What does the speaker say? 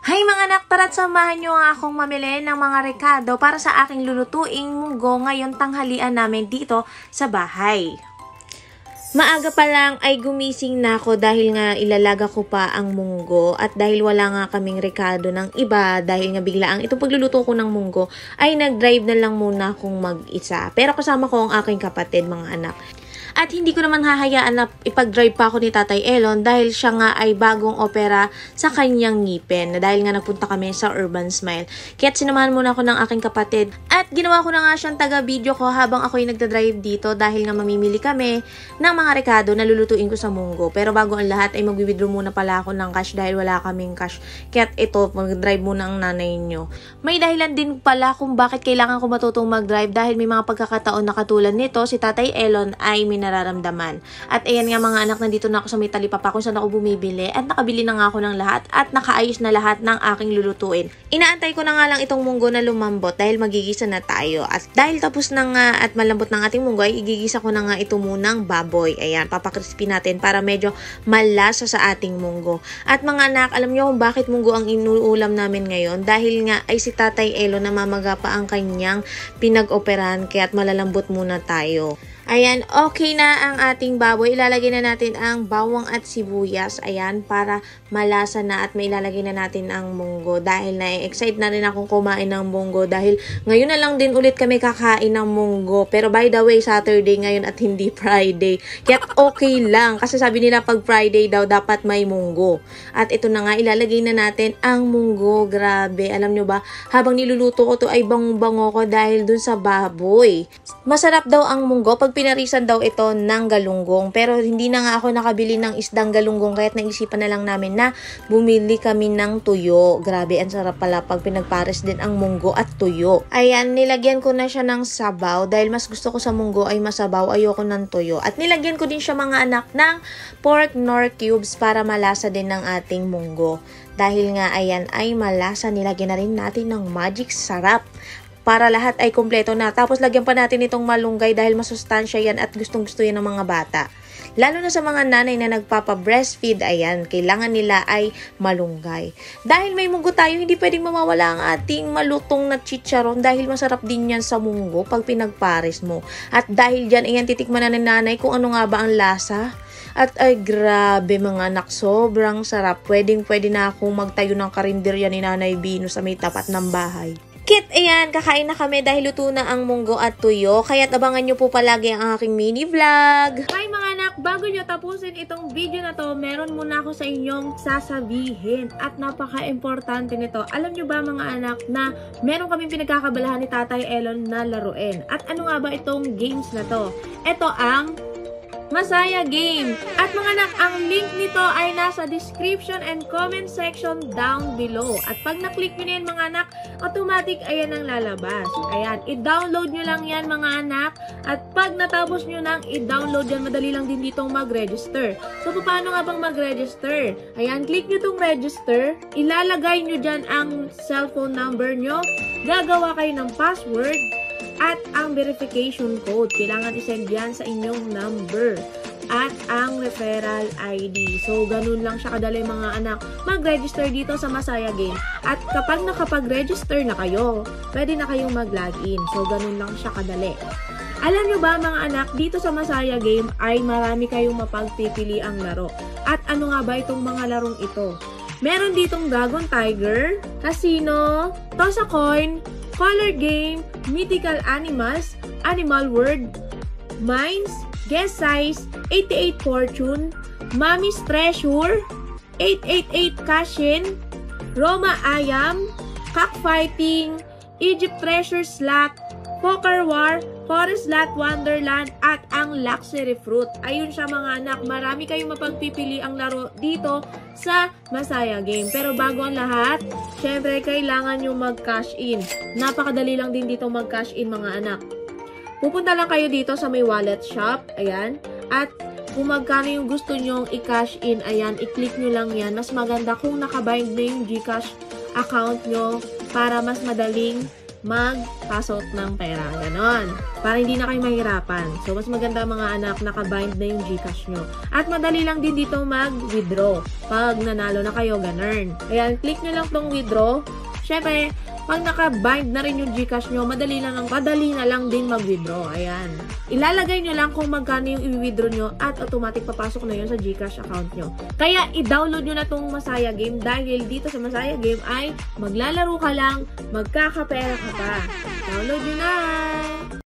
Hay mga anak, tara't samahan nyo ang akong mamili ng mga rekado para sa aking lulutuing munggo ngayon tanghalian namin dito sa bahay. Maaga pa lang ay gumising na ako dahil nga ilalaga ko pa ang munggo at dahil wala nga kaming rekado ng iba dahil nga biglaang itong pagluluto ko ng munggo ay nag-drive na lang muna akong mag-isa. Pero kasama ko ang aking kapatid mga anak. At hindi ko naman hahayaan na ipag-drive pa ako ni Tatay Elon dahil siya nga ay bagong opera sa kanyang ngipin. Dahil nga nagpunta kami sa Urban Smile. Kaya't sinamahan muna ako ng aking kapatid. At ginawa ko na nga siyang taga-video ko habang ako'y nagda-drive dito dahil nga mamimili kami ng mga rekado na lulutuin ko sa munggo. Pero bago ang lahat ay mag-withdraw muna pala ako ng cash dahil wala kaming cash. Kaya't ito, mag-drive muna ang nanay nyo. May dahilan din pala kung bakit kailangan ko matutong mag-drive dahil may mga pagkakataon na katulad nito, si Tatay Elon ay nararamdaman. At ayan nga mga anak, nandito na ako sa may talipapa kung saan ako bumibili at nakabili na nga ako ng lahat at nakaayos na lahat ng aking lulutuin. Inaantay ko na nga lang itong munggo na lumambot dahil magigisa na tayo. At dahil tapos na nga at malambot ng ating munggo ay igigisa ko na nga ito munang baboy. Ayan, papakrispy natin para medyo malasa sa ating munggo. At mga anak, alam nyo kung bakit munggo ang inuulam namin ngayon? Dahil nga ay si Tatay Elo namamaga pa ang kanyang pinag-operahan kaya't malalambot muna tayo. Ayan, okay na ang ating baboy. Ilalagay na natin ang bawang at sibuyas. Ayan, para malasa na at mailalagay na natin ang munggo. Dahil na-excite na rin akong kumain ng munggo. Dahil ngayon na lang din ulit kami kakain ng munggo. Pero by the way, Saturday ngayon at hindi Friday. Kaya okay lang. Kasi sabi nila pag Friday daw dapat may munggo. At ito na nga, ilalagay na natin ang munggo. Grabe, alam nyo ba? Habang niluluto ko to ay bango-bango ko dahil dun sa baboy. Masarap daw ang munggo pag pinarisan daw ito ng galunggong. Pero hindi na nga ako nakabili ng isdang galunggong kaya't naisipan na lang namin na bumili kami ng tuyo. Grabe, ang sarap pala pag pinagpares din ang munggo at tuyo. Ayan, nilagyan ko na siya ng sabaw dahil mas gusto ko sa munggo ay masabaw, ayoko ng tuyo. At nilagyan ko din siya mga anak ng pork nor cubes para malasa din ng ating munggo. Dahil nga ayan ay malasa, nilagyan na rin natin ng magic sarap. Para lahat ay kompleto na. Tapos lagyan pa natin itong malunggay dahil masustansya yan at gustong-gusto yan ng mga bata. Lalo na sa mga nanay na nagpapa-breastfeed, ayan, kailangan nila ay malunggay. Dahil may munggo tayo, hindi pwedeng mawawala ang ating malutong na chicharon dahil masarap din yan sa munggo pag pinagpares mo. At dahil dyan, ayan, titikman na ng nanay kung ano nga ba ang lasa. At ay grabe mga anak, sobrang sarap. Pwedeng-pwede na akong magtayo ng karinderya ni Nanay Bino sa may tapat ng bahay. Ayan, kakain na kami dahil luto na ang munggo at tuyo. Kaya't abangan nyo po palagi ang aking mini vlog. Hi mga anak, bago nyo tapusin itong video na to, meron muna ako sa inyong sasabihin. At napaka-importante nito. Alam nyo ba mga anak na meron kaming pinagkakabalahan ni Tatay Elon na laruin. At ano nga ba itong games na to? Ito ang Masaya Game. At mga anak, ang link nito ay nasa description and comment section down below. At pag na-click nyo na yan mga anak, automatic ayan ang lalabas. Ayan, i-download nyo lang yan mga anak. At pag natapos nyo nang i-download yan, madali lang din ditong mag-register. So, paano nga bang mag-register? Ayan, click nyo tong register. Ilalagay nyo dyan ang cellphone number nyo. Gagawa kayo ng password. At ang verification code, kailangan isend yan sa inyong number. At ang referral ID. So, ganun lang siya kadali mga anak. Mag-register dito sa Masaya Game. At kapag nakapag-register na kayo, pwede na kayong mag-login. So, ganun lang siya kadali. Alam nyo ba mga anak, dito sa Masaya Game ay marami kayong mapagpipili ang laro. At ano nga ba itong mga larong ito? Meron ditong Dragon Tiger, Casino, Toss a Coin, Color Game, Mythical Animals, Animal World, Mines, Guess Size, 88 Fortune, Mommy's Treasure, 888 Cashin, Roma Ayam, Cockfighting, Egypt Treasure Slot, Poker War, Forest Lot Wonderland, at ang Luxury Fruit. Ayun siya mga anak, marami kayong mapagpipili ang laro dito sa Masaya Game. Pero bago ang lahat, syempre kailangan nyo mag-cash in. Napakadali lang din dito mag-cash in mga anak. Pupunta lang kayo dito sa may wallet shop, ayan, at kung magkano yung gusto nyong i-cash in, ayan, i-click nyo lang yan. Mas maganda kung nakabind na yung GCash account nyo para mas madaling mag-pass out ng pera. Ganon. Para hindi na kayo mahirapan. So, mas maganda mga anak, nakabind na yung GCash nyo. At madali lang din dito mag-withdraw. Pag nanalo na kayo, ganun. Ayan, click nyo lang tong withdraw. Syempre, pag naka-bind na rin yung GCash nyo, madali na lang din mag-withdraw. Ayan. Ilalagay nyo lang kung magkano yung i-withdraw nyo at automatic papasok na yun sa GCash account nyo. Kaya, i-download nyo na tong Masaya Game dahil dito sa Masaya Game ay maglalaro ka lang, magkakapera ka pa. Download nyo na!